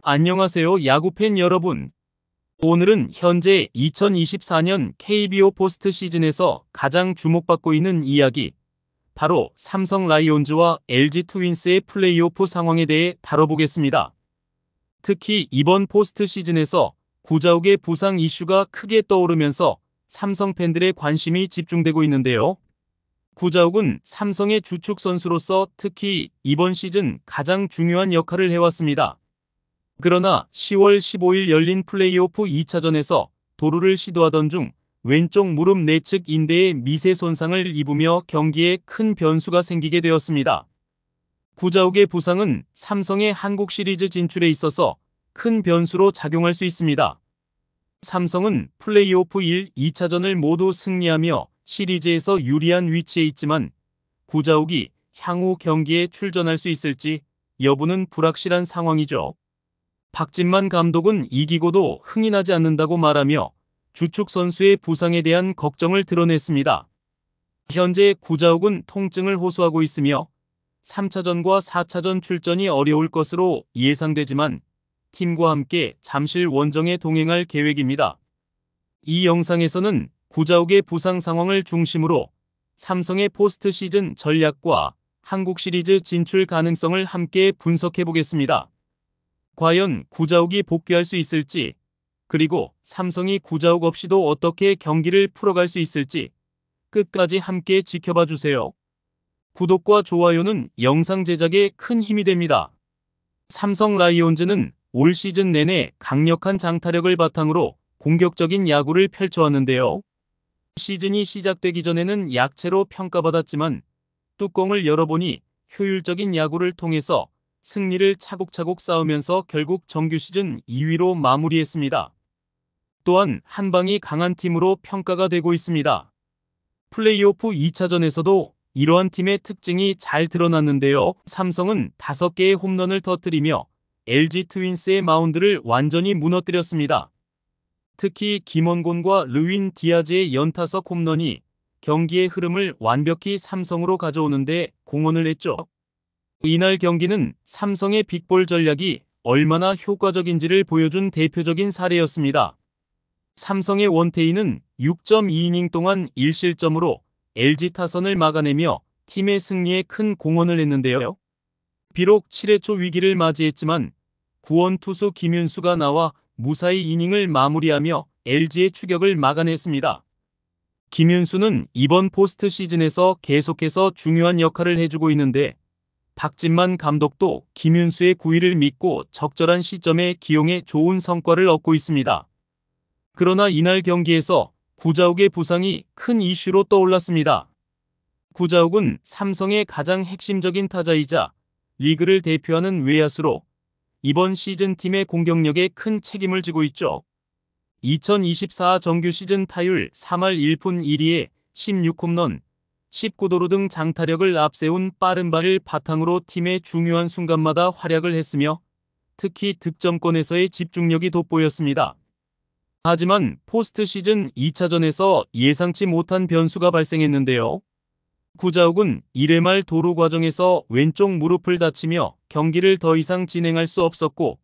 안녕하세요, 야구팬 여러분. 오늘은 현재 2024년 KBO 포스트 시즌에서 가장 주목받고 있는 이야기, 바로 삼성 라이온즈와 LG 트윈스의 플레이오프 상황에 대해 다뤄보겠습니다. 특히 이번 포스트 시즌에서 구자욱의 부상 이슈가 크게 떠오르면서 삼성 팬들의 관심이 집중되고 있는데요. 구자욱은 삼성의 주축 선수로서 특히 이번 시즌 가장 중요한 역할을 해왔습니다. 그러나 10월 15일 열린 플레이오프 2차전에서 도루를 시도하던 중 왼쪽 무릎 내측 인대에 미세 손상을 입으며 경기에 큰 변수가 생기게 되었습니다. 구자욱의 부상은 삼성의 한국 시리즈 진출에 있어서 큰 변수로 작용할 수 있습니다. 삼성은 플레이오프 1, 2차전을 모두 승리하며 시리즈에서 유리한 위치에 있지만 구자욱이 향후 경기에 출전할 수 있을지 여부는 불확실한 상황이죠. 박진만 감독은 이기고도 흥이 나지 않는다고 말하며 주축 선수의 부상에 대한 걱정을 드러냈습니다. 현재 구자욱은 통증을 호소하고 있으며 3차전과 4차전 출전이 어려울 것으로 예상되지만 팀과 함께 잠실 원정에 동행할 계획입니다. 이 영상에서는 구자욱의 부상 상황을 중심으로 삼성의 포스트 시즌 전략과 한국 시리즈 진출 가능성을 함께 분석해 보겠습니다. 과연 구자욱이 복귀할 수 있을지, 그리고 삼성이 구자욱 없이도 어떻게 경기를 풀어갈 수 있을지 끝까지 함께 지켜봐 주세요. 구독과 좋아요는 영상 제작에 큰 힘이 됩니다. 삼성 라이온즈는 올 시즌 내내 강력한 장타력을 바탕으로 공격적인 야구를 펼쳐왔는데요. 시즌이 시작되기 전에는 약체로 평가받았지만 뚜껑을 열어보니 효율적인 야구를 통해서 승리를 차곡차곡 쌓으면서 결국 정규 시즌 2위로 마무리했습니다. 또한 한방이 강한 팀으로 평가가 되고 있습니다. 플레이오프 2차전에서도 이러한 팀의 특징이 잘 드러났는데요. 삼성은 5개의 홈런을 터뜨리며 LG 트윈스의 마운드를 완전히 무너뜨렸습니다. 특히 김원곤과 르윈 디아즈의 연타석 홈런이 경기의 흐름을 완벽히 삼성으로 가져오는데 공헌을 했죠. 이날 경기는 삼성의 빅볼 전략이 얼마나 효과적인지를 보여준 대표적인 사례였습니다. 삼성의 원태인은 6.2이닝 동안 1실점으로 LG 타선을 막아내며 팀의 승리에 큰 공헌을 했는데요. 비록 7회 초 위기를 맞이했지만 구원 투수 김윤수가 나와 무사히 이닝을 마무리하며 LG의 추격을 막아냈습니다. 김윤수는 이번 포스트 시즌에서 계속해서 중요한 역할을 해주고 있는데 박진만 감독도 김윤수의 구위를 믿고 적절한 시점에 기용해 좋은 성과를 얻고 있습니다. 그러나 이날 경기에서 구자욱의 부상이 큰 이슈로 떠올랐습니다. 구자욱은 삼성의 가장 핵심적인 타자이자 리그를 대표하는 외야수로 이번 시즌 팀의 공격력에 큰 책임을 지고 있죠. 2024 정규 시즌 타율 3할 1푼 1리에 16홈런, 19도루 등 장타력을 앞세운 빠른 발을 바탕으로 팀의 중요한 순간마다 활약을 했으며 특히 득점권에서의 집중력이 돋보였습니다. 하지만 포스트 시즌 2차전에서 예상치 못한 변수가 발생했는데요. 구자욱은 1회 말 도루 과정에서 왼쪽 무릎을 다치며 경기를 더 이상 진행할 수 없었고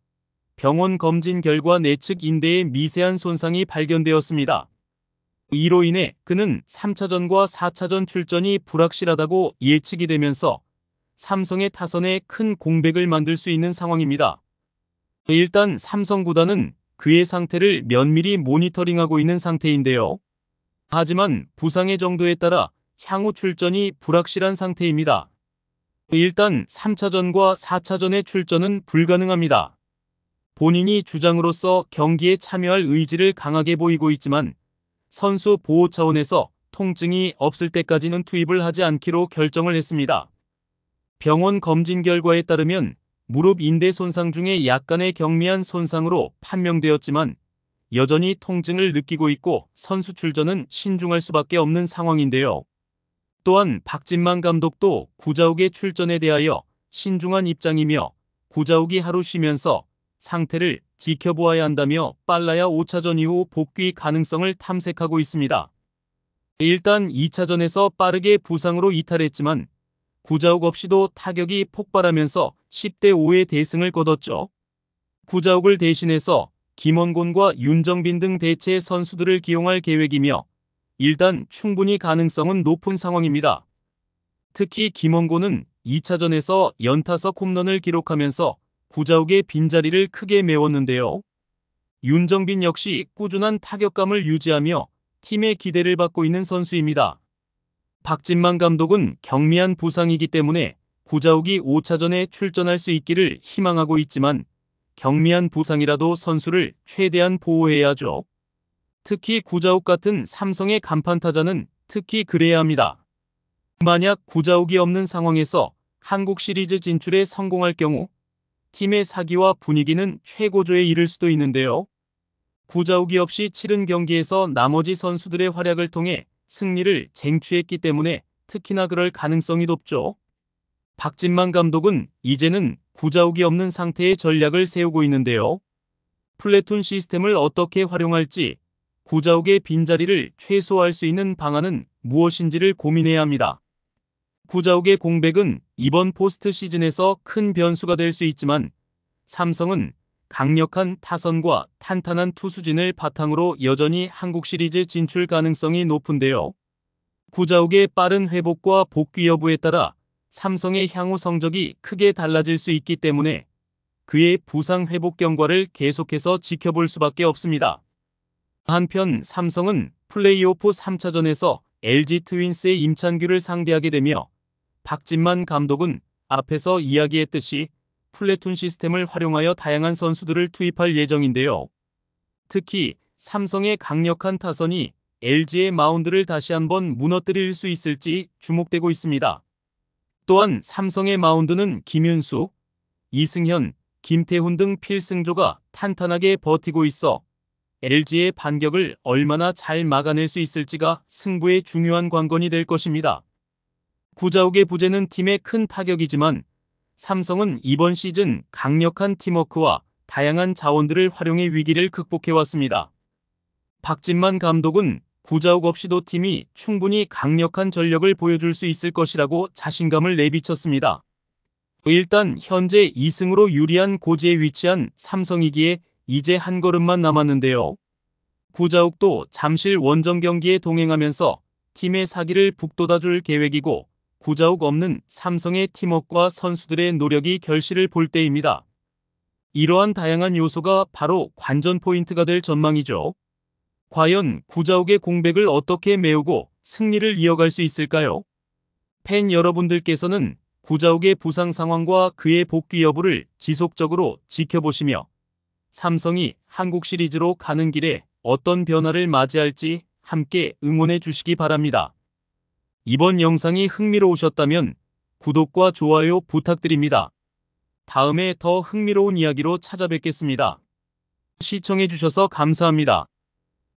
병원 검진 결과 내측 인대에 미세한 손상이 발견되었습니다. 이로 인해 그는 3차전과 4차전 출전이 불확실하다고 예측이 되면서 삼성의 타선에 큰 공백을 만들 수 있는 상황입니다. 일단 삼성 구단은 그의 상태를 면밀히 모니터링하고 있는 상태인데요. 하지만 부상의 정도에 따라 향후 출전이 불확실한 상태입니다. 일단 3차전과 4차전의 출전은 불가능합니다. 본인이 주장으로서 경기에 참여할 의지를 강하게 보이고 있지만 선수 보호 차원에서 통증이 없을 때까지는 투입을 하지 않기로 결정을 했습니다. 병원 검진 결과에 따르면 무릎 인대 손상 중에 약간의 경미한 손상으로 판명되었지만 여전히 통증을 느끼고 있고 선수 출전은 신중할 수밖에 없는 상황인데요. 또한 박진만 감독도 구자욱의 출전에 대하여 신중한 입장이며 구자욱이 하루 쉬면서 상태를 지켜보아야 한다며 빨라야 5차전 이후 복귀 가능성을 탐색하고 있습니다. 일단 2차전에서 빠르게 부상으로 이탈했지만 구자욱 없이도 타격이 폭발하면서 10대 5의 대승을 거뒀죠. 구자욱을 대신해서 김원곤과 윤정빈 등 대체 선수들을 기용할 계획이며 일단 충분히 가능성은 높은 상황입니다. 특히 김원곤은 2차전에서 연타석 홈런을 기록하면서 구자욱의 빈자리를 크게 메웠는데요. 윤정빈 역시 꾸준한 타격감을 유지하며 팀의 기대를 받고 있는 선수입니다. 박진만 감독은 경미한 부상이기 때문에 구자욱이 5차전에 출전할 수 있기를 희망하고 있지만 경미한 부상이라도 선수를 최대한 보호해야죠. 특히 구자욱 같은 삼성의 간판 타자는 특히 그래야 합니다. 만약 구자욱이 없는 상황에서 한국 시리즈 진출에 성공할 경우 팀의 사기와 분위기는 최고조에 이를 수도 있는데요. 구자욱이 없이 치른 경기에서 나머지 선수들의 활약을 통해 승리를 쟁취했기 때문에 특히나 그럴 가능성이 높죠. 박진만 감독은 이제는 구자욱이 없는 상태의 전략을 세우고 있는데요. 플래툰 시스템을 어떻게 활용할지, 구자욱의 빈자리를 최소화할 수 있는 방안은 무엇인지를 고민해야 합니다. 구자욱의 공백은 이번 포스트 시즌에서 큰 변수가 될 수 있지만 삼성은 강력한 타선과 탄탄한 투수진을 바탕으로 여전히 한국 시리즈 진출 가능성이 높은데요. 구자욱의 빠른 회복과 복귀 여부에 따라 삼성의 향후 성적이 크게 달라질 수 있기 때문에 그의 부상 회복 경과를 계속해서 지켜볼 수밖에 없습니다. 한편 삼성은 플레이오프 3차전에서 LG 트윈스의 임찬규를 상대하게 되며 박진만 감독은 앞에서 이야기했듯이 플래툰 시스템을 활용하여 다양한 선수들을 투입할 예정인데요. 특히 삼성의 강력한 타선이 LG의 마운드를 다시 한번 무너뜨릴 수 있을지 주목되고 있습니다. 또한 삼성의 마운드는 김윤수, 이승현, 김태훈 등 필승조가 탄탄하게 버티고 있어 LG의 반격을 얼마나 잘 막아낼 수 있을지가 승부의 중요한 관건이 될 것입니다. 구자욱의 부재는 팀에 큰 타격이지만 삼성은 이번 시즌 강력한 팀워크와 다양한 자원들을 활용해 위기를 극복해왔습니다. 박진만 감독은 구자욱 없이도 팀이 충분히 강력한 전력을 보여줄 수 있을 것이라고 자신감을 내비쳤습니다. 일단 현재 2승으로 유리한 고지에 위치한 삼성이기에 이제 한 걸음만 남았는데요. 구자욱도 잠실 원정 경기에 동행하면서 팀의 사기를 북돋아줄 계획이고 구자욱 없는 삼성의 팀워크와 선수들의 노력이 결실을 볼 때입니다. 이러한 다양한 요소가 바로 관전 포인트가 될 전망이죠. 과연 구자욱의 공백을 어떻게 메우고 승리를 이어갈 수 있을까요? 팬 여러분들께서는 구자욱의 부상 상황과 그의 복귀 여부를 지속적으로 지켜보시며 삼성이 한국 시리즈로 가는 길에 어떤 변화를 맞이할지 함께 응원해 주시기 바랍니다. 이번 영상이 흥미로우셨다면 구독과 좋아요 부탁드립니다. 다음에 더 흥미로운 이야기로 찾아뵙겠습니다. 시청해 주셔서 감사합니다.